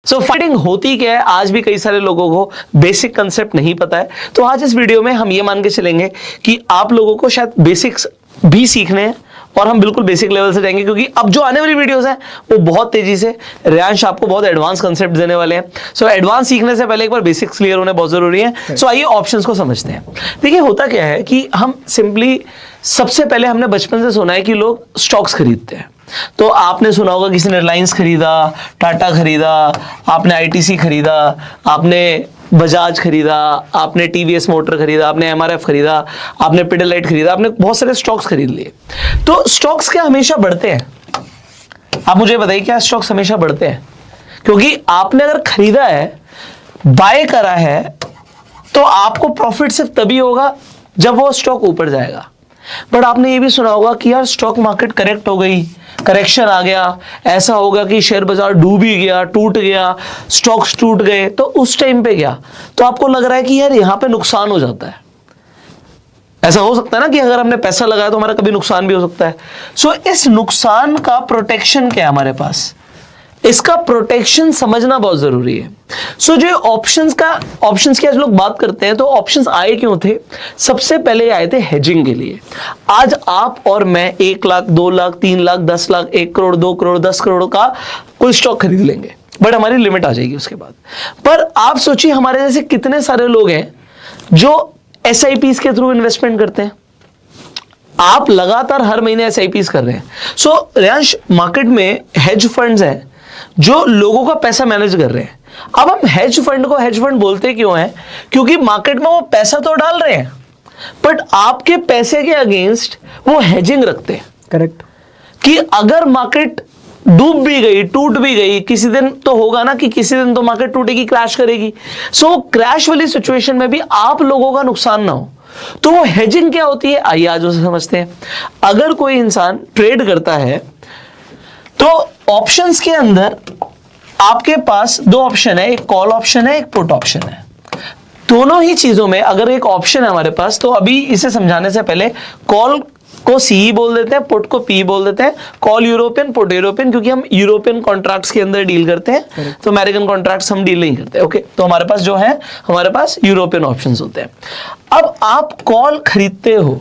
सो fighting होती क्या है, आज भी कई सारे लोगों को बेसिक कंसेप्ट नहीं पता है। तो आज इस वीडियो में हम ये मान के चलेंगे कि आप लोगों को शायद बेसिक्स भी सीखने हैं और हम बिल्कुल बेसिक लेवल से जाएंगे, क्योंकि अब जो आने वाली वीडियोस हैं वो बहुत तेजी से रियांश आपको बहुत एडवांस कंसेप्ट देने वाले हैं। सो एडवांस सीखने से पहले एक बार बेसिक्स क्लियर होने बहुत जरूरी है। सो आइए ऑप्शंस को समझते हैं। देखिए होता क्या है कि हम सिंपली सबसे पहले हमने बचपन से सुना है कि लोग स्टॉक्स खरीदते हैं। तो आपने सुना होगा किसी ने रिलायंस खरीदा, टाटा खरीदा, आपने आईटीसी खरीदा, आपने बजाज खरीदा, आपने टीवीएस मोटर खरीदा, आपने एमआरएफ खरीदा, आपने पिडिलाइट खरीदा, आपने बहुत सारे स्टॉक्स खरीद लिए। तो स्टॉक्स क्या हमेशा बढ़ते हैं? आप मुझे बताइए क्या स्टॉक्स हमेशा बढ़ते हैं? क्योंकि आपने अगर खरीदा है, बाय करा है, तो आपको प्रॉफिट सिर्फ तभी होगा जब वो स्टॉक ऊपर जाएगा। बट आपने ये भी सुना होगा कि यार स्टॉक मार्केट करेक्ट हो गई, करेक्शन आ गया, ऐसा होगा कि शेयर बाजार डूब ही गया, टूट गया, स्टॉक्स टूट गए, तो उस टाइम पे क्या, तो आपको लग रहा है कि यार यहां पे नुकसान हो जाता है। ऐसा हो सकता है ना कि अगर हमने पैसा लगाया तो हमारा कभी नुकसान भी हो सकता है। सो इस नुकसान का प्रोटेक्शन क्या है हमारे पास, इसका प्रोटेक्शन समझना बहुत जरूरी है। सो जो ऑप्शंस की आज लोग बात करते हैं, तो ऑप्शंस आए क्यों थे? सबसे पहले आए थे हेजिंग के लिए। आज आप और मैं 1 लाख, 2 लाख, 3 लाख, 10 लाख, 1 करोड़, 2 करोड़, 10 करोड़ का कोई स्टॉक खरीद लेंगे, बट हमारी लिमिट आ जाएगी उसके बाद। पर आप सोचिए हमारे जैसे कितने सारे लोग हैं जो SIPs के थ्रू इन्वेस्टमेंट करते हैं। आप लगातार हर महीने SIPs कर रहे हैं। सो रियांश, मार्केट में हेज फंड्स हैं जो लोगों का पैसा मैनेज कर रहे हैं। अब हम हेज फंड को हेज फंड बोलते क्यों हैं? क्योंकि मार्केट में वो पैसा तो डाल रहे हैं, बट आपके पैसे के अगेंस्ट वो हेजिंग रखते हैं। करेक्ट। कि अगर मार्केट डूब भी गई, टूट भी गई, किसी दिन तो होगा ना कि किसी दिन तो मार्केट टूटेगी, क्रैश करेगी। सो क्रैश वाली सिचुएशन में भी आप लोगों का नुकसान ना हो, तो वो हेजिंग क्या होती है, आइए आज उसे समझते हैं। अगर कोई इंसान ट्रेड करता है तो ऑप्शंस के अंदर आपके पास 2 ऑप्शन है, एक कॉल ऑप्शन है, एक पुट ऑप्शन है। दोनों ही चीजों में अगर एक ऑप्शन है हमारे पास, तो अभी इसे समझाने से पहले कॉल को सी बोल देते हैं, पुट को पी बोल देते हैं। कॉल यूरोपियन, पुट यूरोपियन, क्योंकि हम यूरोपियन कॉन्ट्रैक्ट्स के अंदर डील करते हैं, तो अमेरिकन कॉन्ट्रैक्ट्स हम डील नहीं करते। ओके, तो हमारे पास जो है, हमारे पास यूरोपियन ऑप्शंस होते हैं। अब आप कॉल खरीदते हो,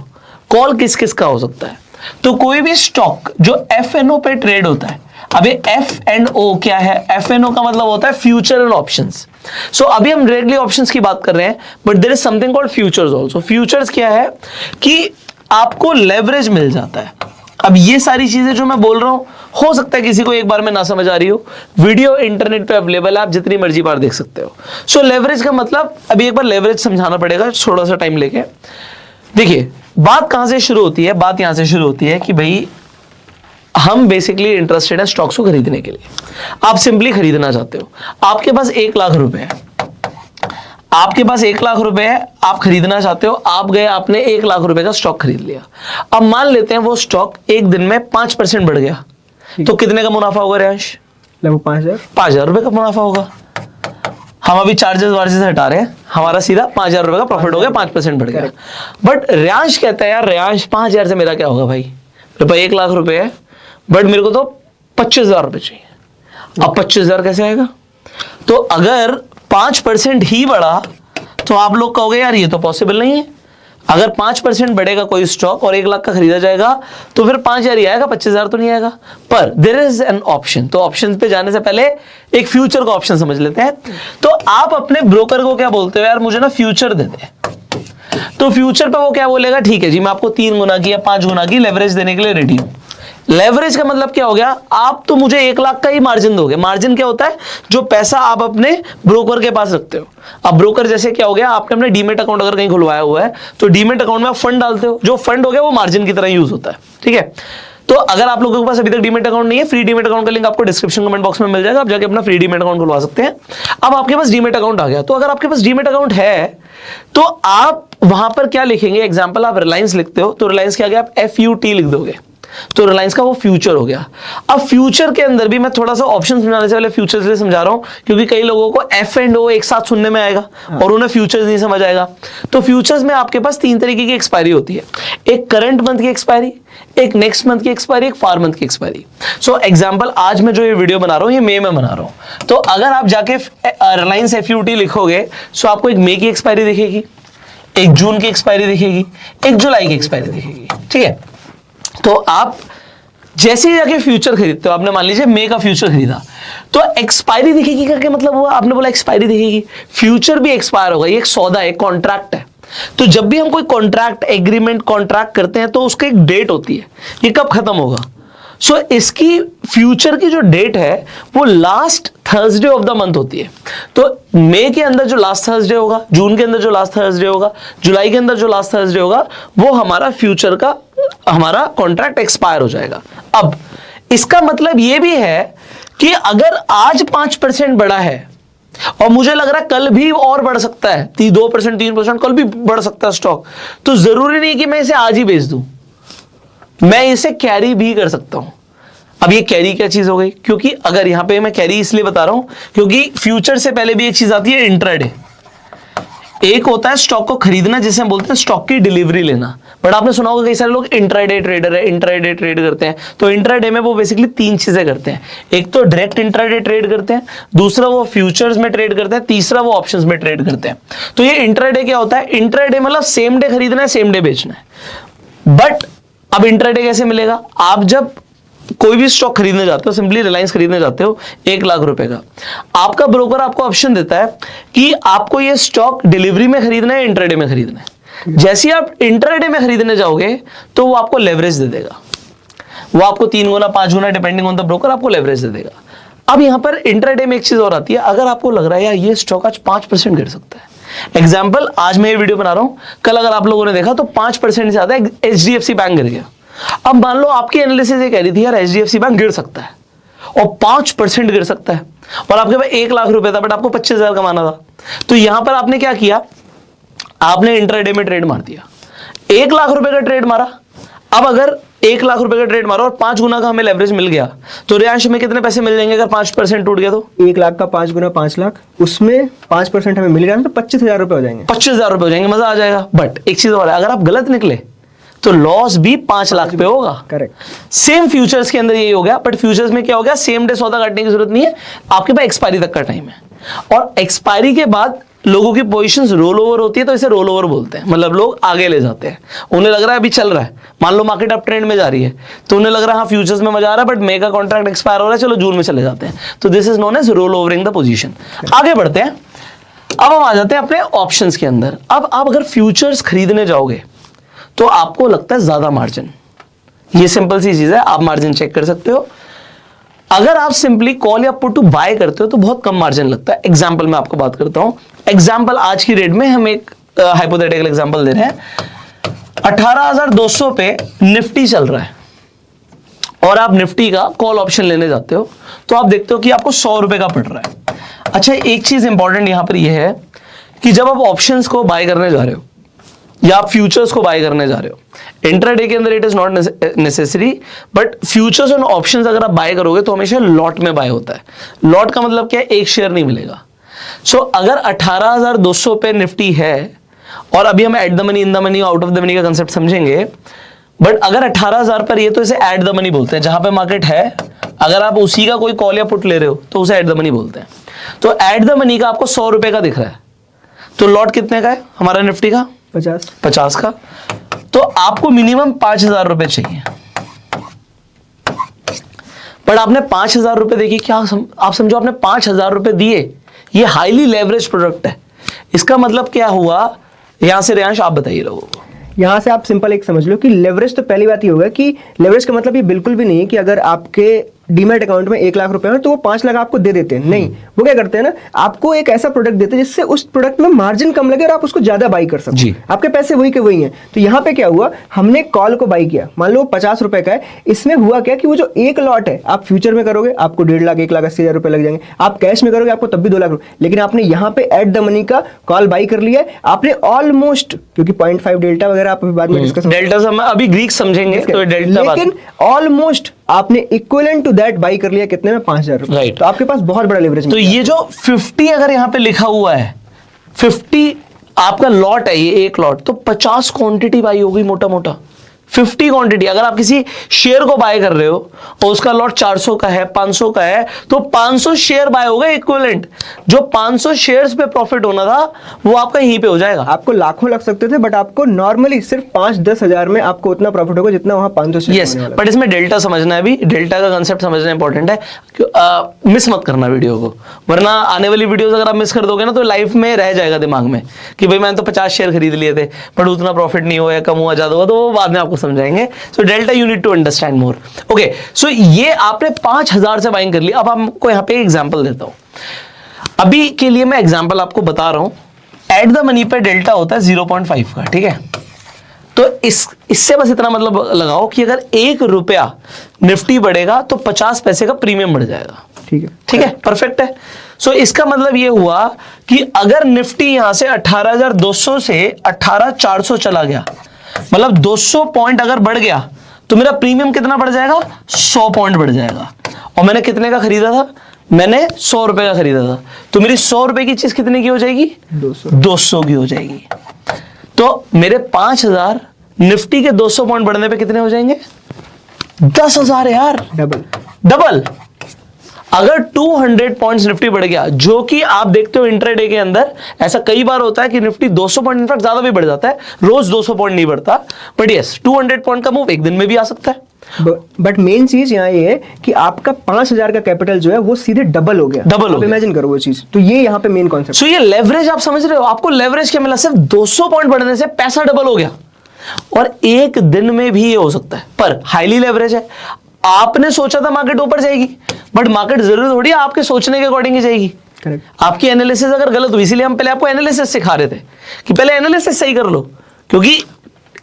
कॉल किस किस का हो सकता है? तो कोई भी स्टॉक जो FNO पे ट्रेड होता है। अभी F&O क्या है? FNO का मतलब होता है फ्यूचर एंड ऑप्शंस। सो अभी हम डायरेक्टली ऑप्शंस की बात कर रहे हैं, but there is something called futures also. Futures क्या है कि आपको लेवरेज मिल जाता है। अब ये सारी चीजें जो मैं बोल रहा हूं, हो सकता है किसी को एक बार में ना समझ आ रही हो, वीडियो इंटरनेट पे अवेलेबल है, आप जितनी मर्जी बार देख सकते हो। सो लेवरेज का मतलब, अभी एक बार लेवरेज समझाना पड़ेगा थोड़ा सा टाइम लेके। देखिए बात कहां से शुरू होती है? बात यहां से शुरू होती है कि भाई हम बेसिकली इंटरेस्टेड है स्टॉक्स को खरीदने के लिए। आप सिंपली खरीदना चाहते हो, आपके पास 1 लाख रुपए है, आपके पास 1 लाख रुपए है, आप खरीदना चाहते हो, आप गए, आपने 1 लाख रुपए का स्टॉक खरीद लिया। अब मान लेते हैं वो स्टॉक एक दिन में 5% बढ़ गया, तो कितने का मुनाफा होगा रियांश? लगभग 5,000 रुपए का मुनाफा होगा। हम अभी चार्जेस वार्जेस हटा रहे हैं, हमारा सीधा 5,000 रुपए का प्रॉफिट हो गया, 5% बढ़ गया। बट रियांश कहता है यार रियांश 5,000 से मेरा क्या होगा भाई, मेरे पास 1 लाख रुपए है, बट मेरे को तो 25,000 रुपए चाहिए। अब 25,000 कैसे आएगा? तो अगर 5% ही बढ़ा तो आप लोग कहोगे यार ये तो पॉसिबल नहीं है। अगर 5% बढ़ेगा कोई स्टॉक और 1 लाख का खरीदा जाएगा, तो फिर 5,000 ही आएगा, 25,000 तो नहीं आएगा। पर देयर इज एन ऑप्शन। तो ऑप्शन पे जाने से पहले एक फ्यूचर का ऑप्शन समझ लेते हैं। तो आप अपने ब्रोकर को क्या बोलते हो, यार मुझे ना फ्यूचर दे दे। तो फ्यूचर पे वो क्या बोलेगा, ठीक है जी मैं आपको 3 गुना की या 5 गुना की लेवरेज देने के लिए रेडी हूं। लेवरेज का मतलब क्या हो गया, आप तो मुझे 1 लाख का ही मार्जिन दोगे। मार्जिन क्या होता है? जो पैसा आप अपने ब्रोकर के पास रखते हो। अब ब्रोकर जैसे क्या हो गया, आपने अपने डीमेट अकाउंट अगर कहीं खुलवाया हुआ है, तो डीमेट अकाउंट में आप फंड डालते हो, जो फंड हो गया वो मार्जिन की तरह यूज होता है। ठीक है, तो अगर आप लोगों के पास अभी तक डीमेट अकाउंट नहीं है, फ्री डीमेट अकाउंट का लिंक आपको डिस्क्रिप्शन कमेंट बॉक्स में मिल जाएगा, आप जाके अपना फ्री डीमेट अकाउंट खुलवा सकते हैं। अब आपके पास डीमेट अकाउंट आ गया, तो अगर आपके पास डीमेट अकाउंट है तो आप वहां पर क्या लिखेंगे? एग्जांपल आप रिलायंस लिखते हो, तो रिलायंस के आगे आप FUT लिख दोगे। तो रिलायंस का वो फ्यूचर हो गया। अब फ्यूचर के अंदर भी मैं थोड़ा सा ऑप्शन समझाने से पहले फ्यूचर से समझा रहा हूं, क्योंकि कई लोगों को एफ एंड ओ एक साथ सुनने में आएगा और उन्हें फ्यूचर्स नहीं समझ आएगा। तो फ्यूचर्स में आपके पास 3 तरीके की एक्सपायरी होती है, एक करंट मंथ की एक्सपायरी, एक नेक्स्ट मंथ की एक्सपायरी, एक फार मंथ की एक्सपायरी। सो एग्जाम्पल, आज मैं जो ये वीडियो बना रहा हूं ये मई में बना रहा हूं, तो अगर आप जाके रिलायंस FUT लिखोगे सो आपको एक मई की एक्सपायरी दिखेगी, एक जून की एक्सपायरी दिखेगी, एक जुलाई की एक्सपायरी दिखेगी, ठीक है। तो आप जैसे ही जाके फ्यूचर खरीदते हो, आपने मान लीजिए मई का फ्यूचर खरीदा, तो एक्सपायरी दिखेगी का क्या मतलब हुआ? आपने बोला एक्सपायरी दिखेगी, फ्यूचर भी एक्सपायर होगा, ये एक सौदा है, कॉन्ट्रैक्ट है। तो जब भी हम कोई कॉन्ट्रैक्ट, एग्रीमेंट, कॉन्ट्रैक्ट करते हैं तो उसकी एक डेट होती है, ये कब खत्म होगा। सो इसकी फ्यूचर की जो डेट है वो last Thursday of the month होती है। तो मई के अंदर जो लास्ट थर्सडे होगा, जून के अंदर जो लास्ट थर्सडे होगा, जुलाई के अंदर जो लास्ट थर्सडे होगा, वो हमारा फ्यूचर का हमारा कॉन्ट्रैक्ट एक्सपायर हो जाएगा। अब इसका मतलब ये भी है कि अगर आज 5% बढ़ा है और मुझे लग रहा है कल भी और बढ़ सकता है, 2%, 3% कल भी बढ़ सकता है स्टॉक, तो जरूरी नहीं कि मैं इसे आज ही बेच दूं, मैं इसे कैरी भी कर सकता हूं। अब ये कैरी क्या चीज हो गई? क्योंकि अगर यहां पे मैं कैरी इसलिए बता रहा हूं क्योंकि फ्यूचर से पहले भी एक चीज आती है, इंट्राडे। एक होता है स्टॉक को खरीदना, जिसे हम बोलते हैं स्टॉक की डिलीवरी लेना, बट आपने सुना होगा कई सारे लोग इंट्राडे ट्रेडर है, इंट्राडे ट्रेड करते हैं। तो इंट्राडे में वो बेसिकली 3 चीजें करते हैं, एक तो डायरेक्ट इंट्राडे ट्रेड करते हैं, दूसरा वो फ्यूचर्स में ट्रेड करते हैं, तीसरा वो ऑप्शंस में ट्रेड करते हैं। तो ये इंट्राडे क्या होता है? इंट्राडे मतलब सेम डे खरीदना है, सेम डे बेचना है। बट अब इंट्राडे कैसे मिलेगा? आप जब कोई भी स्टॉक खरीदने जाते हो, सिंपली रिलायंस खरीदने जाते हो 1 लाख रुपए का, आपका ब्रोकर आपको ऑप्शन देता है कि आपको ये स्टॉक डिलीवरी में खरीदना है, इंट्राडे में खरीदना है। जैसे ही आप इंट्राडे में खरीदने जाओगे तो वो आपको लेवरेज दे देगा, वो आपको 3 गुना 5 गुना डिपेंडिंग ऑन द ब्रोकर आपको लेवरेज दे देगा। अब यहां पर इंट्राडे में एक चीज और आती है, अगर आपको लग रहा है यार ये स्टॉक आज 5% गिर सकता है, एग्जाम्पल आज मैं ये वीडियो बना रहा हूं, कल अगर आप लोगों ने देखा तो 5% से ज्यादा HDFC बैंक गिर गया। अब मान लो आपकी एनालिसिस ये कह रही थी यार HDFC बैंक गिर सकता है और 5% गिर सकता है, और आपके पास 1 लाख रुपए था बट आपको 25,000 कमाना था, तो यहां पर आपने क्या किया? आपने इंट्राडे में ट्रेड मार दिया, 1 लाख रुपए का ट्रेड मारा। अब अगर 1 लाख रुपए का ट्रेड मारा और 5 गुना का हमें लेवरेज मिल गया, तो रियांश में कितने पैसे मिल जाएंगे अगर 5% टूट गया तो? 1 लाख का 5 गुना 5 लाख, उसमें 5% हमें मिल गया तो 25,000 रुपए हो जाएंगे। 25,000 रुपए हो जाएंगे, मजा आ जाएगा। बट एक चीज और है, अगर आप गलत निकले तो लॉस भी 5 लाख पे होगा। करेक्ट। सेम फ्यूचर्स के अंदर यही हो गया, बट फ्यूचर्स में क्या हो गया? सेम डे सौदा काटने की जरूरत नहीं है, आपके पास एक्सपायरी तक का टाइम है, और एक्सपायरी के बाद लोगों की पोजीशंस रोल ओवर होती है, तो इसे रोल ओवर बोलते हैं। मतलब लोग आगे ले जाते हैं, उन्हें लग रहा है अभी चल रहा है, मान लो मार्केट अप ट्रेंड में जा रही है, तो उन्हें लग रहा है हाँ फ्यूचर्स में मजा आ रहा है, बट मे का कॉन्ट्रैक्ट एक्सपायर हो रहा है, चलो जून में चले जाते हैं। तो this is known as roll overing the position. आगे बढ़ते हैं, अब हम आ जाते हैं अपने ऑप्शंस के अंदर। अब आप अगर फ्यूचर्स खरीदने जाओगे तो आपको लगता है ज्यादा मार्जिन, ये सिंपल सी चीज है, आप मार्जिन चेक कर सकते हो। अगर आप सिंपली कॉल या पुट टू बाय करते हो तो बहुत कम मार्जिन लगता है। एग्जांपल मैं आपको बात करता हूं, एग्जांपल आज की रेट में हम एक हाइपोथेटिकल एग्जांपल दे रहे हैं, 18,200 पे निफ्टी चल रहा है और आप निफ्टी का कॉल ऑप्शन लेने जाते हो, तो आप देखते हो कि आपको 100 रुपए का पड़ रहा है। अच्छा, एक चीज इंपॉर्टेंट यहां पर यह है कि जब आप ऑप्शंस को बाय करने जा रहे हो या आप फ्यूचर्स को बाय करने जा रहे हो, इंट्राडे के अंदर it is not necessary, but futures और ऑप्शंस अगर आप बाय करोगे तो हमेशा लॉट में बाय होता है। लॉट का मतलब क्या है? एक शेयर नहीं मिलेगा। सो अगर 18,200 पे निफ्टी है, और अभी हम at the money, in the money, out of the money का कंसेप्ट समझेंगे, बट अगर 18,000 पर ये तो इसे एट द मनी बोलते हैं, जहां पे मार्केट है अगर आप उसी का कोई कॉल या पुट ले रहे हो तो उसे एट द मनी बोलते हैं। तो एट द मनी का आपको 100 रुपए का दिख रहा है, तो लॉट कितने का है हमारा निफ्टी का? 50 का। तो आपको मिनिमम 5,000 रुपए चाहिए, बट आपने 5,000 रुपए देखिए, क्या आप समझो आपने 5,000 रुपए दिए, ये हाईली लेवरेज प्रोडक्ट है। इसका मतलब क्या हुआ? यहां से रियांश आप बताइए लोगों को। यहाँ से आप सिंपल एक समझ लो कि लेवरेज, तो पहली बात ये होगा कि लेवरेज का मतलब ये बिल्कुल भी नहीं है कि अगर आपके डीमैट अकाउंट में 1 लाख रुपए हैं तो वो 5 लाख आपको दे देते हैं। नहीं, वो क्या करते हैं ना, आपको एक ऐसा प्रोडक्ट देते हैं जिससे उस प्रोडक्ट में मार्जिन कम लगे और आप उसको ज्यादा बाई कर सको। आपके पैसे वही के वही हैं। तो यहाँ पे क्या हुआ, हमने कॉल को बाई किया, मान लो 50 रुपए का है, इसमें हुआ क्या कि वो जो एक लॉट है आप फ्यूचर में करोगे आपको 1.5 लाख 1,80,000 रुपए लग जाएंगे, आप कैश में करोगे आपको तब भी 2 लाख रुपए, लेकिन आपने यहाँ पे एट द मनी का कॉल बाई कर लिया है आपने ऑलमोस्ट, क्योंकि 0.5 डेल्टा वगैरह आप बाद में डिस्कस, डेल्टा से हम अभी ग्रीक समझेंगे तो डेल्टा, लेकिन ऑलमोस्ट आपने इक्विवेलेंट टू दैट बाई कर लिया कितने में, 5,000 रुपए। Right. तो आपके पास बहुत बड़ा लेवरेज। तो ये जो 50 अगर यहाँ पे लिखा हुआ है, 50 आपका लॉट है, ये एक लॉट, तो 50 क्वांटिटी बाई होगी मोटा मोटा, 50 क्वांटिटी। अगर आप किसी शेयर को बाय कर रहे हो और उसका लॉट 400 का है, 500 का है, तो 500 शेयर बाय होगा इक्विवेलेंट। जो 500 शेयर्स पे प्रॉफिट होना था वो आपका यहीं पे हो जाएगा। आपको लाखों लग सकते थे, बट आपको नॉर्मली सिर्फ 5-10 हजार में आपको उतना प्रॉफिट होगा जितना वहां 500 शेयर यस, बट इसमें डेल्टा समझना है, अभी डेल्टा का कंसेप्ट समझना इंपॉर्टेंट है। मिस मत करना वीडियो को, वरना आने वाली वीडियोस अगर आप मिस कर दोगे ना तो लाइफ में रह जाएगा दिमाग में कि भाई मैंने तो 50 शेयर खरीद लिए थे बट उतना प्रॉफिट नहीं हुआ, कम हुआ, ज्यादा हुआ, तो वो बाद में आपको समझाएंगे। So delta you need to understand more. Okay, so ये आपने 5,000 से बाइंग कर लिया। अब आपको यहाँ पे एग्जांपल देता हूं, अभी के लिए मैं एग्जांपल आपको बता रहा हूं। एट द मनी पे डेल्टा होता है 0.5 का, ठीक है। तो इससे बस इतना मतलब लगाओ कि अगर 1 रुपया निफ्टी बढ़ेगा तो 50 पैसे का प्रीमियम बढ़ जाएगा। ठीक है, ठीक है, परफेक्ट है। सो इसका मतलब ये हुआ कि अगर निफ्टी यहां से 18,200 से 18,400 चला गया, मतलब 200 पॉइंट अगर बढ़ गया तो मेरा प्रीमियम कितना बढ़ जाएगा, 100 पॉइंट बढ़ जाएगा। और मैंने कितने का खरीदा था, मैंने 100 रुपए का खरीदा था, तो मेरी 100 रुपए की चीज कितने की हो जाएगी, 200 की हो जाएगी। तो मेरे 5,000 निफ्टी के 200 पॉइंट बढ़ने पे कितने हो जाएंगे, 10,000 यार, डबल। अगर 200 पॉइंट्स निफ्टी बढ़ गया, जो कि आप देखते हो इंट्राडे के अंदर ऐसा कई बार होता है कि निफ्टी 200 पॉइंट इनफैक्ट ज्यादा भी बढ़ जाता है, रोज 200 पॉइंट नहीं बढ़ता, बट यस 200 पॉइंट का मूव एक दिन में भी आ सकता है। बट मेन चीज यहाँ ये है कि आपका 5,000 का कैपिटल जो है वो सीधे डबल हो गया, डबल हो गया। इमेजिन करो वो चीज। तो ये यहाँ पे मेन कॉन्सेप्ट। सो ये लेवरेज आप समझ रहे हो, आपको लेवरेज क्या मिला, सिर्फ 200 पॉइंट बढ़ने से पैसा डबल हो गया, और एक दिन में भी ये हो सकता है, पर हाईली लेवरेज है। आपने सोचा था मार्केट ऊपर जाएगी, बट मार्केट जरूर थोड़ी आपके सोचने के अकॉर्डिंग ही जाएगी। करेक्ट। आपकी एनालिसिस अगर गलत हुई, इसीलिए हम पहले आपको एनालिसिस सिखा रहे थे कि पहले एनालिसिस सही कर लो, क्योंकि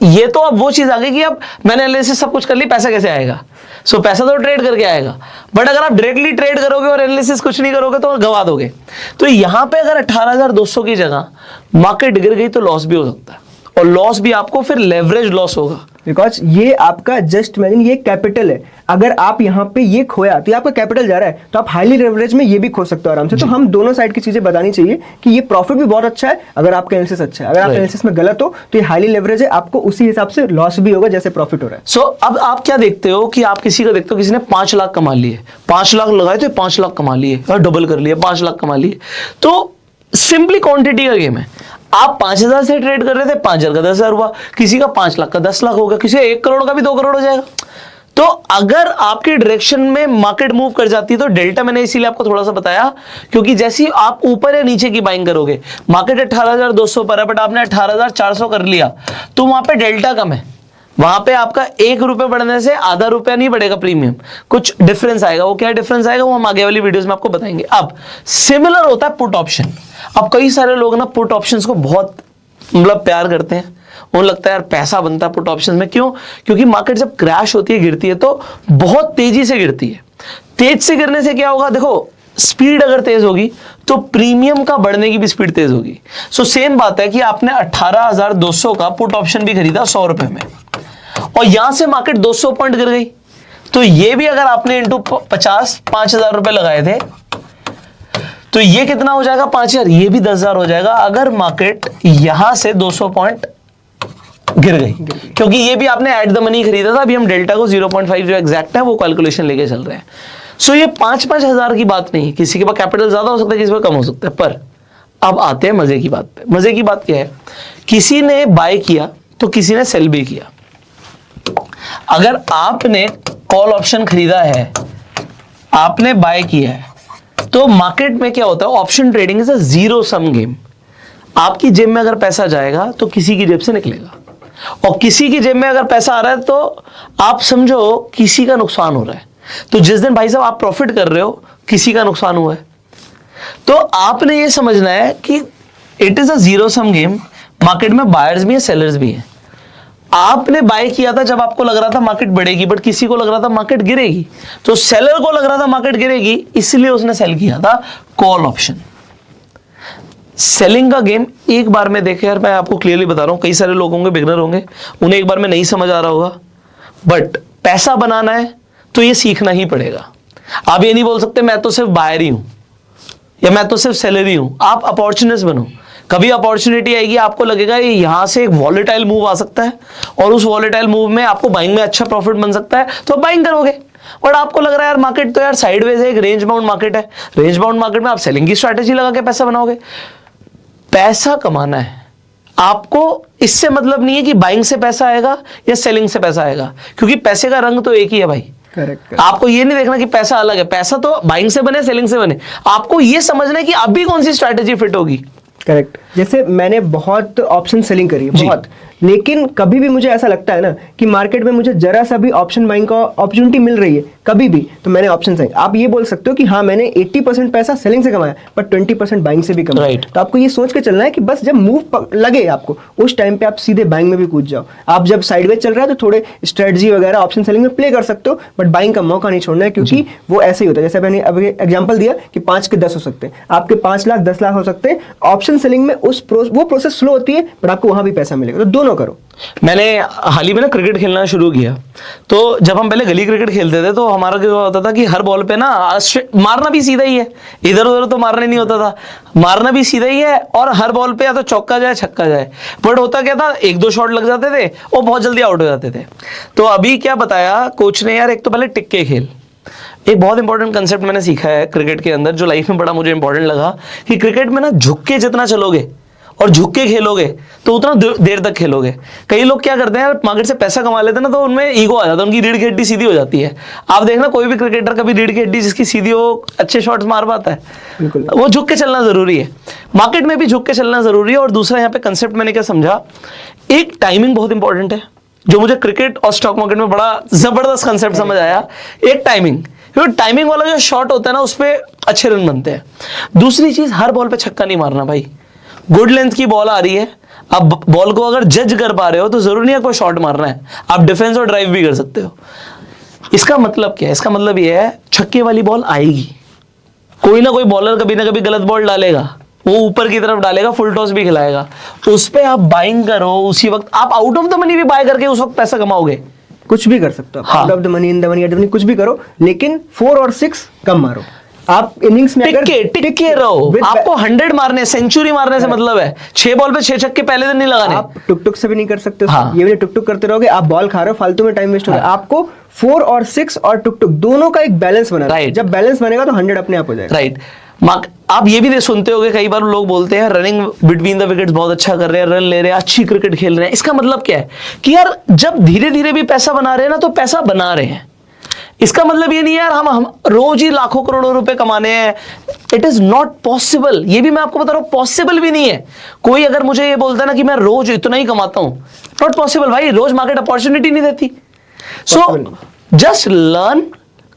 ये तो अब वो चीज आ गई कि अब मैंने एनालिसिस सब कुछ कर ली, पैसा कैसे आएगा। सो पैसा तो ट्रेड करके आएगा, बट अगर आप डायरेक्टली ट्रेड करोगे और एनालिसिस कुछ नहीं करोगे तो गवा दोगे। तो यहां पे अगर 18,200 की जगह मार्केट गिर गई तो लॉस भी हो सकता है, और लॉस भी आपको फिर लेवरेज लॉस होगा, बिकॉज ये आपका जस्ट इमेजिन ये कैपिटल है। अगर आप यहाँ पे ये खोया तो ये आपका कैपिटल जा रहा है, तो आप हाईली लेवरेज में ये भी खो सकते हो आराम से। तो हम दोनों साइड की चीजें बतानी चाहिए कि ये प्रॉफिट भी बहुत अच्छा है अगर आपका एनालिसिस अच्छा है, अगर आप एनालिसिस में गलत हो तो ये हाईली लेवरेज है, आपको उसी हिसाब से लॉस भी होगा जैसे प्रॉफिट हो रहा है। सो अब आप क्या देखते हो कि आप किसी का देखते हो, किसी ने 5 लाख कमा लिए, 5 लाख लगाए तो 5 लाख कमा लिए, और डबल कर लिए, 5 लाख कमा लिए। तो सिंपली क्वांटिटी का गेम है। आप 5,000 से ट्रेड कर रहे थे, 5,000 का 10,000 हुआ, किसी का 5 लाख का 10 लाख होगा, किसी का 1 करोड़ का भी 2 करोड़ हो जाएगा। तो अगर आपके डायरेक्शन में मार्केट मूव कर जाती है तो डेल्टा मैंने इसीलिए आपको थोड़ा सा बताया, क्योंकि जैसे ही आप ऊपर या नीचे की बाइंग करोगे, मार्केट 18,200 पर है बट आपने 18,400 कर लिया, तो वहां पे डेल्टा कम है, वहां पे आपका 1 रुपए बढ़ने से आधा रुपया नहीं बढ़ेगा प्रीमियम, कुछ डिफरेंस आएगा। वो क्या डिफरेंस आएगा वो हम आगे वाली वीडियोस में आपको बताएंगे। अब सिमिलर होता है पुट ऑप्शन। अब कई सारे लोग ना पुट ऑप्शंस को बहुत मतलब प्यार करते हैं, उन्हें लगता है यार पैसा बनता है पुट ऑप्शन में। क्यों? क्योंकि मार्केट जब क्रैश होती है, गिरती है, तो बहुत तेजी से गिरती है। तेज से गिरने से क्या होगा, देखो स्पीड अगर तेज होगी तो प्रीमियम का बढ़ने की भी स्पीड तेज होगी। सो सेम बात है कि आपने 18,200 का पुट ऑप्शन भी खरीदा 100 रुपए में, और यहां से मार्केट 200 पॉइंट गिर गई, तो ये भी अगर आपने इंटू 50 5,000 रुपए लगाए थे तो ये कितना हो जाएगा, 5,000, ये भी 10,000 हो जाएगा अगर मार्केट यहां से 200 पॉइंट गिर गई, क्योंकि ये भी आपने एट द मनी खरीदा था। अभी हम डेल्टा को 0.5 जो एग्जैक्ट है वो कैलकुलेशन लेके चल रहे हैं। सो ये 5-5 हजार की बात नहीं है, किसी के पास कैपिटल ज्यादा हो सकता है, किसी के पास कम हो सकता है। पर अब आते हैं मजे की बात पे। मजे की बात क्या है, किसी ने बाय किया तो किसी ने सेल भी किया। अगर आपने कॉल ऑप्शन खरीदा है, आपने बाय किया है, तो मार्केट में क्या होता है, option trading is a zero sum game. आपकी जेब में अगर पैसा जाएगा तो किसी की जेब से निकलेगा, और किसी की जेब में अगर पैसा आ रहा है तो आप समझो किसी का नुकसान हो रहा है। तो जिस दिन भाई साहब आप प्रॉफिट कर रहे हो, किसी का नुकसान हुआ है। तो आपने ये समझना है कि it is a zero sum game. Market में बायर्स भी हैं, सेलर्स भी हैं। आपने बाय किया था जब आपको लग रहा था मार्केट बढ़ेगी, बट किसी को लग रहा था मार्केट गिरेगी। तो सेलर को लग रहा था मार्केट गिरेगी, इसलिए उसने सेल किया था कॉल ऑप्शन। सेलिंग का गेम एक बार में देखे यार, मैं आपको क्लियरली बता रहा हूं, कई सारे लोग होंगे, बिगनर होंगे, उन्हें एक बार में नहीं समझ आ रहा होगा, बट पैसा बनाना है तो ये सीखना ही पड़ेगा। आप ये नहीं बोल सकते मैं तो सिर्फ बायर ही हूं या मैं तो सिर्फ सेलर ही हूं। आप अपॉर्चुनिस्ट बनो। कभी अपॉर्चुनिटी आएगी, आपको लगेगा ये यहां से एक वॉलेटाइल मूव आ सकता है और उस वॉलेटाइल मूव में आपको बाइंग में अच्छा प्रॉफिट बन सकता है, तो बाइंग करोगे। और आपको लग रहा है यार मार्केट तो यार साइडवेज है, एक रेंज बाउंड मार्केट है, रेंज बाउंड मार्केट में आप सेलिंग की स्ट्रैटेजी लगा के पैसा बनाओगे। पैसा कमाना है आपको, इससे मतलब नहीं है कि बाइंग से पैसा आएगा या सेलिंग से पैसा आएगा, क्योंकि पैसे का रंग तो एक ही है भाई। करेक्ट। आपको ये नहीं देखना कि पैसा अलग है, पैसा तो बाइंग से बने, सेलिंग से बने। आपको ये समझना है कि अभी कौन सी स्ट्रैटेजी फिट होगी। करेक्ट। जैसे मैंने बहुत ऑप्शन सेलिंग करी है, बहुत, लेकिन कभी भी मुझे ऐसा लगता है ना कि मार्केट में मुझे जरा सा भी ऑप्शन बाइंग का अपॉर्चुनिटी मिल रही है कभी भी, तो मैंने ऑप्शन सेलिंग। आप ये बोल सकते हो कि हाँ मैंने 80% पैसा सेलिंग से कमाया, पर 20% बाइंग से भी कमाया। Right. तो आपको ये सोच के चलना है कि बस जब मूव लगे आपको, उस टाइम पे आप सीधे बाइंग में भी कूद जाओ। आप जब साइडवेज चल रहा है तो थोड़े स्ट्रेटजी वगैरह ऑप्शन सेलिंग में प्ले कर सकते हो, बट बाइंग का मौका नहीं छोड़ना है, क्योंकि वो ऐसे ही होता है। जैसे मैंने अभी एग्जाम्पल दिया कि 5 के 10 हो सकते हैं, आपके 5 लाख 10 लाख हो सकते हैं। ऑप्शन सेलिंग में वो प्रोसेस स्लो होती है, बट आपको वहां भी पैसा मिलेगा। तो दोनों करो। मैंने हाल ही में ना क्रिकेट खेलना शुरू किया, तो जब हम पहले गली क्रिकेट खेलते थे तो हमारा क्या होता था कि हर बॉल पे ना मारना भी सीधा ही है, इधर उधर तो मारने नहीं होता था, मारना भी सीधा ही है, और हर बॉल पे या तो चौका जाए छक्का जाए। बट होता क्या था, 1-2 शॉट लग जाते थे और बहुत जल्दी आउट हो जाते थे। तो अभी क्या बताया कोच ने यार, एक तो पहले टिक के खेल। एक बहुत इंपॉर्टेंट कंसेप्ट मैंने सीखा है क्रिकेट के अंदर, जो लाइफ में बड़ा मुझे इंपॉर्टेंट लगा, कि क्रिकेट में ना झुक के जितना चलोगे और झुक के खेलोगे तो उतना देर तक खेलोगे। कई लोग क्या करते हैं, मार्केट से पैसा कमा लेते हैं ना, तो उनमें ईगो आ जाता है, उनकी रीढ़ की हड्डी सीधी हो जाती है। आप देखना कोई भी क्रिकेटर कभी रीढ़ की हड्डी जिसकी सीधी हो, अच्छे शॉट्स मार पाता है। बिल्कुल। वो झुक के चलना जरूरी है, मार्केट में भी झुक के चलना जरूरी है। और दूसरा यहाँ पे कंसेप्ट मैंने क्या समझा, एक टाइमिंग बहुत इंपॉर्टेंट है, जो मुझे क्रिकेट और स्टॉक मार्केट में बड़ा जबरदस्त कंसेप्ट समझ आया। एक टाइमिंग, क्योंकि टाइमिंग वाला जो शॉट होता है ना, उस पर अच्छे रन बनते हैं। दूसरी चीज, हर बॉल पे छक्का नहीं मारना भाई। गुड लेंथ की बॉल आ रही है, अब बॉल को अगर जज कर पा रहे हो तो जरूरी नहीं है कोई शॉट मारना है, आप डिफेंस और ड्राइव भी कर सकते हो। इसका मतलब क्या है, इसका मतलब यह है छक्के वाली बॉल आएगी, कोई ना कोई बॉलर कभी ना कभी गलत बॉल डालेगा, वो ऊपर की तरफ डालेगा, फुल टॉस भी खिलाएगा, उस पर आप बाइंग करो। उसी वक्त आप आउट ऑफ द मनी भी बाय करके उस वक्त पैसा कमाओगे। कुछ भी कर सकते हो, out of the money, in the money, at the money, कुछ भी करो, लेकिन 4 और 6 कम मारो। आप इनिंग्स में टिक के रहो। आपको 100 मारने, सेंचुरी मारने से मतलब है, 6 बॉल पे 6 छक्के पहले दिन नहीं लगाने। आप टुक से भी नहीं कर सकते। हाँ। ये भी टुक करते रहोगे, आप बॉल खा रहे हो, फालतू में टाइम वेस्ट हो रहा है। आपको 4 और 6 और टुक दोनों का एक बैलेंस बनाना है। जब बैलेंस बनेगा तो 100 अपने आप हो जाएगा। राइट। आप ये भी सुनते होंगे, कई बार लोग बोलते हैं रनिंग बिटवीन द विकेट्स बहुत अच्छा कर रहे हैं, रन ले रहे हैं, अच्छी क्रिकेट खेल रहे हैं। इसका मतलब क्या है कि यार जब धीरे धीरे भी पैसा बना रहे हैं ना, तो पैसा बना रहे हैं। इसका मतलब ये नहीं यार हम रोज ही लाखों करोड़ों रुपए कमाने हैं। It is not possible. ये भी मैं आपको बता रहा हूं, पॉसिबल भी नहीं है। कोई अगर मुझे ये बोलता है ना कि मैं रोज इतना ही कमाता हूं, नॉट पॉसिबल भाई। रोज मार्केट अपॉर्चुनिटी नहीं देती। सो जस्ट लर्न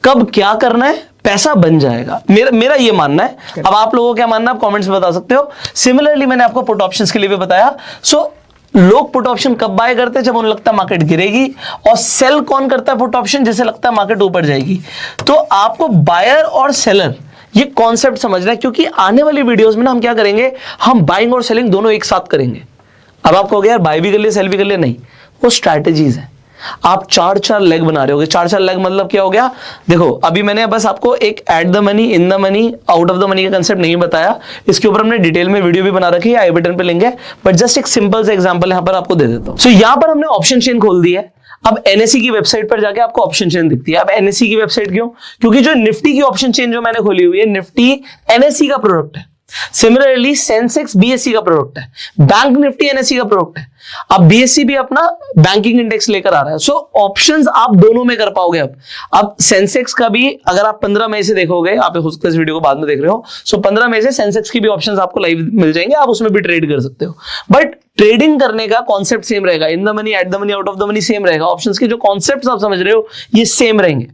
कब क्या करना है, पैसा बन जाएगा। मेरा ये मानना है। अब आप लोगों को क्या मानना है, आप कमेंट्स में बता सकते हो। सिमिलरली मैंने आपको पुट ऑप्शंस के लिए भी बताया। सो लोग पुट ऑप्शन कब बाय करते हैं, जब उन्हें लगता है मार्केट गिरेगी, और सेल कौन करता है पुट ऑप्शन, जिसे लगता है मार्केट ऊपर जाएगी। तो आपको बायर और सेलर ये कॉन्सेप्ट समझना है, क्योंकि आने वाली वीडियोस में ना हम क्या करेंगे, हम बाइंग और सेलिंग दोनों एक साथ करेंगे। अब आप कहोगे यार बाय भी कर लिया सेल भी कर लिया, नहीं, वो स्ट्रैटेजीज है। आप 4-4 लेग बना रहे होगे। 4-4 लेग मतलब क्या हो गया, देखो अभी मैंने बस आपको एक at the money, in the money, out of the money का कंसेप्ट नहीं बताया। इसके ऊपर हमने डिटेल में वीडियो भी बना रखी है, आई बटन पे लिंक है, बट जस्ट एक सिंपल सा एग्जांपल यहां पर आपको दे देता हूं। सो यहां पर हमने ऑप्शन चेन खोल दी है। अब एनएससी की वेबसाइट पर जाके आपको ऑप्शन चेन दिखती है। अब एनएससी की वेबसाइट क्यों, क्योंकि जो निफ्टी की ऑप्शन चेन जो मैंने खोली हुई है, निफ्टी एनएससी का प्रोडक्ट है। सिमिलरली सेंसेक्स बीएससी का प्रोडक्ट है, बैंक निफ्टी एनएससी का प्रोडक्ट है। अब बीएससी भी अपना बैंकिंग इंडेक्स लेकर आ रहा है। सो ऑप्शंस आप दोनों में कर पाओगे। अब सेंसेक्स का भी अगर आप 15 मई से देखोगे, आप हो सकता है इस वीडियो को बाद में देख रहे हो, सो 15 मई से सेंसेक्स की भी ऑप्शंस आपको लाइव मिल जाएंगे, आप उसमें भी ट्रेड कर सकते हो। बट ट्रेडिंग करने का कॉन्सेप्ट सेम रहेगा, in the money, at the money, out of the money same रहेगा। ऑप्शंस के जो कॉन्सेप्ट आप समझ रहे हो ये सेम रहेंगे।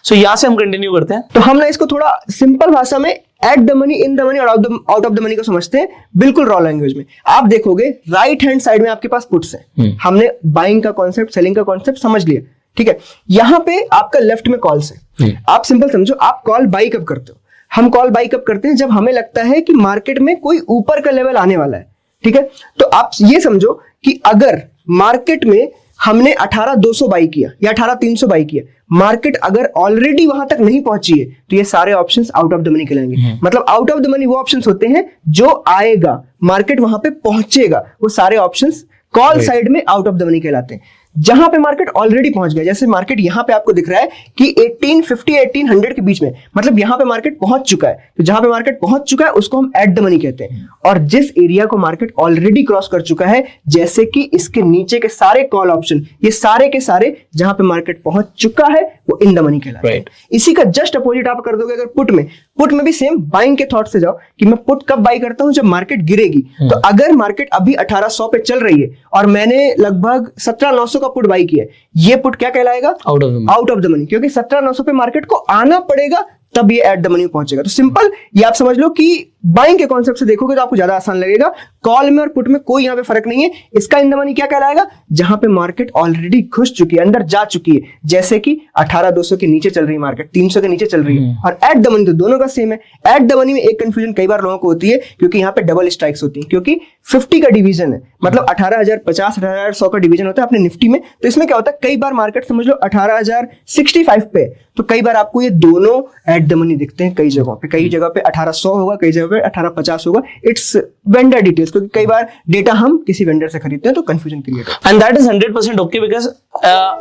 सो यहाँ से हम कंटिन्यू करते हैं। तो हम ना इसको थोड़ा सिंपल भाषा में at the money, in the money और आउट ऑफ द मनी को समझते हैं, बिल्कुल रॉ लैंग्वेज में। आप देखोगे राइट हैंड साइड में आपके पास पुट्स है, हमने बाइंग का कॉन्सेप्ट, सेलिंग का कॉन्सेप्ट समझ लिया, ठीक है। यहां पे आपका लेफ्ट में कॉल्स है। आप सिंपल समझो, आप कॉल बाई कब करते हो? हम कॉल बाई कब करते हैं? जब हमें लगता है कि मार्केट में कोई ऊपर का लेवल आने वाला है, ठीक है। तो आप ये समझो कि अगर मार्केट में हमने 18,200 बाई किया या 18,300 बाई किया, मार्केट अगर ऑलरेडी वहां तक नहीं पहुंची है तो ये सारे options out of the money कहलाएंगे। मतलब आउट ऑफ द मनी वो ऑप्शंस होते हैं जो आएगा, मार्केट वहां पे पहुंचेगा, वो सारे ऑप्शंस कॉल साइड में आउट ऑफ द मनी कहलाते हैं। जहां पे मार्केट ऑलरेडी पहुंच गया, जैसे मार्केट यहां पे आपको दिख रहा है कि 1850 या 1800 के बीच में, मतलब यहां पे मार्केट पहुंच चुका है। तो जहां पे मार्केट पहुंच चुका है उसको हम एट द मनी कहते हैं। और जिस एरिया को मार्केट ऑलरेडी क्रॉस कर चुका है, जैसे कि इसके नीचे के सारे कॉल ऑप्शन, ये सारे के सारे जहां पे मार्केट पहुंच चुका है वो इन द मनी कहलाता है। इसी का जस्ट अपोजिट आप कर दोगे अगर पुट में भी सेम बाइंग के थॉट से जाओ कि मैं पुट कब बाई करता हूं? जब मार्केट गिरेगी। तो अगर मार्केट अभी 1800 पे चल रही है और मैंने लगभग 17,900 का पुट बाई किया है, ये पुट क्या कहलाएगा? आउट ऑफ द मनी, क्योंकि 17,900 पे मार्केट को आना पड़ेगा तब ये एट द मनी पहुंचेगा। तो सिंपल ये आप समझ लो कि बाइंग के कॉन्सेप्ट से देखोगे तो आपको ज्यादा आसान लगेगा। कॉल में और पुट में कोई यहां पे फर्क नहीं है। इसका इन द मनी क्या कहलाएगा? जहां पे मार्केट ऑलरेडी घुस चुकी है, अंदर जा चुकी है, जैसे कि 18,200 के नीचे चल रही है मार्केट, 300 के नीचे चल रही है। और एट द मनी तो दोनों का सेम है। एट द मनी में एक कंफ्यूजन कई बार लोगों को होती है, क्योंकि यहाँ पे डबल स्ट्राइक्स होती है, क्योंकि 50 का डिवीजन है, मतलब 18,050, 18,100 का डिवीजन होता है अपने निफ्टी में। तो इसमें क्या होता है, कई बार मार्केट समझ लो 18,065 पे, तो कई बार आपको ये दोनों एट द मनी दिखते हैं कई जगहों पे। कई जगह पे 1800 होगा, कई जगह पे 1850 होगा। इट्स वेंडर डिटेल्स, क्योंकि कई बार डेटा हम किसी वेंडर से खरीदते हैं तो कंफ्यूजन क्रिएट होता है। And that is 100% okay, because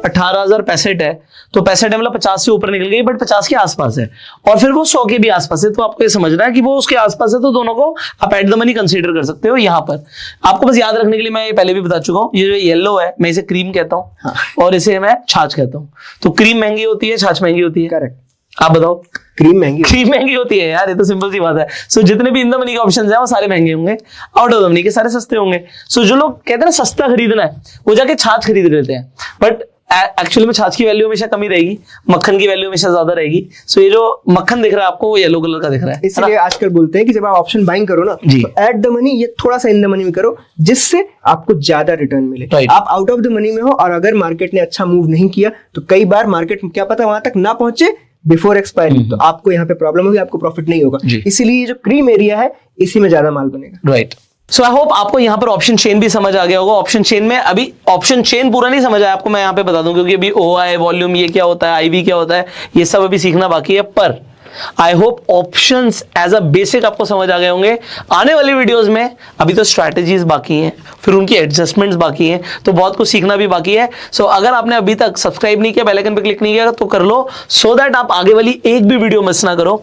18,065 है तो 65 है, मतलब 50 से ऊपर निकल गई, बट 50 के आसपास है और फिर वो 100 के भी आसपास है। तो आपको ये समझना है कि वो उसके आसपास है, तो दोनों को आप एट द मनी कंसीडर कर सकते हो। यहाँ पर आपको बस याद रखने के लिए मैं ये पहले भी बता चुका हूँ, ये जो येलो है मैं इसे क्रीम कहता हूँ और इसे मैं छाछ कहता हूँ। तो क्रीम महंगी होती है, छाछ महंगी होती है। करेक्ट, आप बताओ। क्रीम महंगी होती है यार, ये तो सिंपल सी बात है। सो जितने भी इन द मनी के ऑप्शंस हैं वो सारे महंगे होंगे, आउट ऑफ द मनी के सारे सस्ते होंगे। सो जो लोग कहते हैं ना सस्ता खरीदना है, वो जाके छाछ खरीद लेते हैं, बट एक्चुअली में छाछ की वैल्यू हमेशा कमी रहेगी, मक्खन की वैल्यू हमेशा ज्यादा रहेगी। सो ये जो मक्खन दिख रहा है आपको वो येलो कलर का दिख रहा है। इसलिए आजकल बोलते हैं कि जब आप ऑप्शन बाइंग करो ना, तो एट द मनी ये थोड़ा सा इन द मनी में करो, जिससे आपको ज्यादा रिटर्न मिले। आप आउट ऑफ द मनी में हो और अगर मार्केट ने अच्छा मूव नहीं किया तो कई बार मार्केट क्या पता वहां तक ना पहुंचे बिफोर एक्सपायरी, तो आपको यहाँ पे प्रॉब्लम होगी, आपको प्रॉफिट नहीं होगा। इसीलिए जो क्रीम एरिया है इसी में ज्यादा माल बनेगा। राइट। सो आई होप आपको यहाँ पर ऑप्शन चेन भी समझ आ गया होगा। ऑप्शन चेन में अभी ऑप्शन चेन पूरा नहीं समझ आया आपको, मैं यहाँ पे बता दूं, क्योंकि अभी OI वॉल्यूम ये क्या होता है, आईवी क्या होता है, ये सब अभी सीखना बाकी है। पर I hope options as a basic आपको समझ आ गए होंगे। आने वाली वीडियोस में अभी तो स्ट्रैटेजीज बाकी हैं, फिर उनकी एडजस्टमेंट्स बाकी हैं, तो बहुत कुछ सीखना भी बाकी है। सो अगर आपने अभी तक सब्सक्राइब नहीं किया, बेल आइकन पे क्लिक नहीं किया तो कर लो, सो दैट आप आगे वाली एक भी वीडियो मिस ना करो।